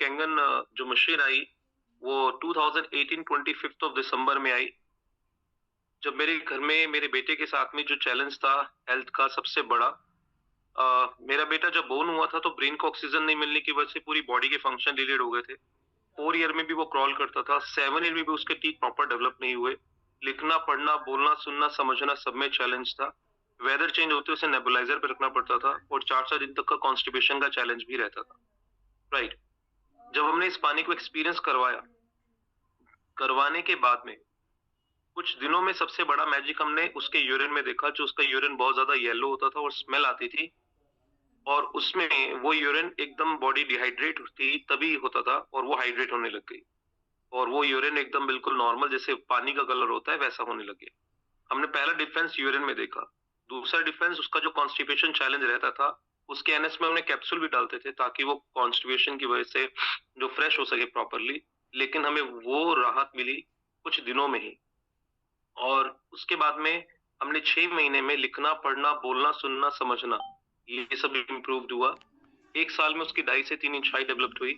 Kangen जो machine आई वो 2018 25 of December में आई, जब मेरे घर में मेरे बेटे के साथ में जो चैलेंज था हेल्थ का सबसे बड़ा। मेरा बेटा जब बोर्न हुआ था तो ब्रेन को ऑक्सीजन नहीं मिलने की वजह से पूरी बॉडी के फंक्शन डिलेड हो गए थे। 4 ईयर में भी वो क्रॉल करता था, 7 ईयर में भी उसके टीथ प्रॉपर डेवलप नहीं हुए। लिखना पढ़ना बोलना सुनना समझना सब में चैलेंज था। वेदर चेंज होते उसे नेबुलाइजर पे रखना पड़ता था और 4 4 दिन तक का कॉन्स्टिपेशन का चैलेंज भी रहता था। राइट। जब हमने इस पानी को एक्सपीरियंस करवाया, करवाने के बाद में कुछ दिनों में सबसे बड़ा मैजिक हमने उसके यूरिन में देखा, जो उसका यूरिन बहुत ज्यादा येलो होता था और स्मेल आती थी। और उसमें वो यूरिन एकदम बॉडी डिहाइड्रेट थी तभी होता था और वो हाइड्रेट होने लग गई। और वो यूरिन एकदम बिल्कुल नॉर्मल जैसे पानी का कलर होता है वैसा होने लगे। हमने पहला डिफरेंस यूरिन में देखा। दूसरा डिफरेंस उसका जो कॉन्स्टिपेशन चैलेंज रहता था, उसके एनएस में हमने कैप्सूल भी डालते थे ताकि वो कॉन्स्टिपेशन की वजह से जो फ्रेश हो सके प्रॉपरली। लेकिन हमें वो राहत मिली कुछ दिनों में ही। और उसके बाद में हमने 6 महीने में लिखना पढ़ना बोलना सुनना समझना ये सब इम्प्रूव्ड हुआ। 1 साल में उसकी 2.5 से 3 इंच हाइट डेवलप्ड हुई।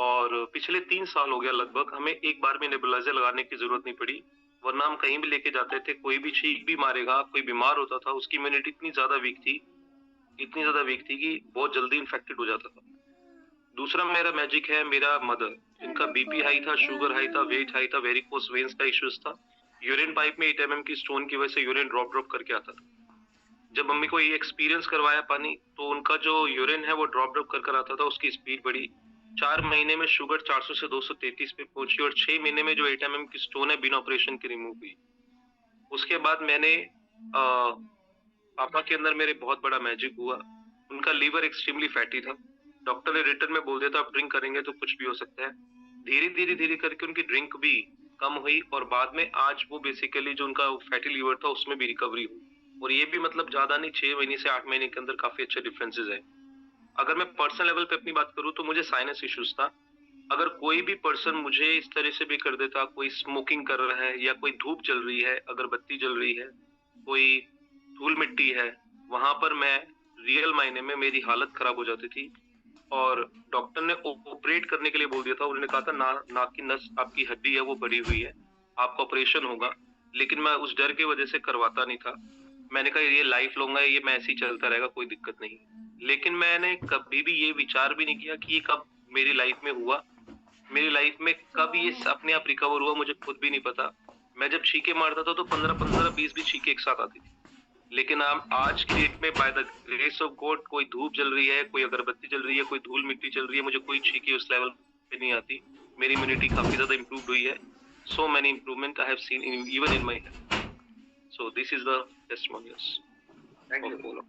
और पिछले 3 साल हो गया लगभग, हमें एक बार भी नेबुलाइजर लगाने की जरूरत नहीं पड़ी। वरना हम कहीं भी लेके जाते थे, कोई भी चीख भी मारेगा, कोई बीमार होता था, उसकी इम्यूनिटी इतनी ज्यादा वीक थी, इतनी ज्यादा वीक थी कि बहुत जल्दी इन्फेक्टेड हो जाता था। दूसरा मेरा मैजिक है मेरा मदर, इनका बीपी हाई था, शुगर हाई था, वेट हाई था, वेरिकोस वेन्स का इश्यूज था। यूरिन पाइप में 8 mm की स्टोन की वजह से यूरिन ड्रॉप ड्रॉप करके आता था। जब मम्मी को ये एक्सपीरियंस करवाया पानी, तो उनका जो यूरिन है वो ड्रॉप ड्रॉप कर कर आता था, उसकी स्पीड बढ़ी। 4 महीने में शुगर 400 से 233 पे पहुंची और 6 महीने में जो 8 mm की स्टोन है बिना ऑपरेशन के रिमूव हुई। उसके बाद मैंने पापा के अंदर मेरे बहुत बड़ा मैजिक हुआ। उनका लीवर एक्सट्रीमली फैटी था। डॉक्टर ने रिटर्न में बोल दिया था आप ड्रिंक करेंगे तो कुछ भी हो सकता है। धीरे धीरे धीरे करके उनकी ड्रिंक भी कम हुई और बाद में आज वो बेसिकली जो उनका फैटी लीवर था उसमें भी रिकवरी हुई। और ये भी मतलब ज्यादा नहीं, 6 महीने से 8 महीने के अंदर काफी अच्छे डिफरेंसेस है। अगर मैं पर्सनल लेवल पे अपनी बात करूं तो मुझे साइनस इश्यूज था। अगर कोई भी पर्सन मुझे इस तरह से भी कर देता, कोई स्मोकिंग कर रहा है या कोई धूप जल रही है, अगरबत्ती जल रही है, कोई धूल मिट्टी है, वहां पर मैं रियल मायने में मेरी हालत खराब हो जाती थी। और डॉक्टर ने ऑपरेट करने के लिए बोल दिया था। उन्होंने कहा था नाक की नस आपकी हड्डी है वो बढ़ी हुई है, आपका ऑपरेशन होगा। लेकिन मैं उस डर की वजह से करवाता नहीं था। मैंने कहा ये लाइफ लॉन्ग है, ये मैं ऐसे ही चलता रहेगा, कोई दिक्कत नहीं। लेकिन मैंने कभी भी ये विचार भी नहीं किया कि ये कब मेरी लाइफ में हुआ, मेरी लाइफ में कब ये अपने आप रिकवर हुआ, मुझे खुद भी नहीं पता। मैं जब छींके मारता था तो 15 15 20 भी छींके एक साथ आती थी। लेकिन हम आज की डेट में by the grace of God कोई धूप जल रही है, कोई अगरबत्ती जल रही है, कोई धूल मिट्टी चल रही है, मुझे कोई छींके उस लेवल पे नहीं आती। मेरी इम्यूनिटी काफी ज्यादा इम्प्रूव्ड हुई है। So many improvement I have seen even in my health. So this is the testimonials thank of you. All of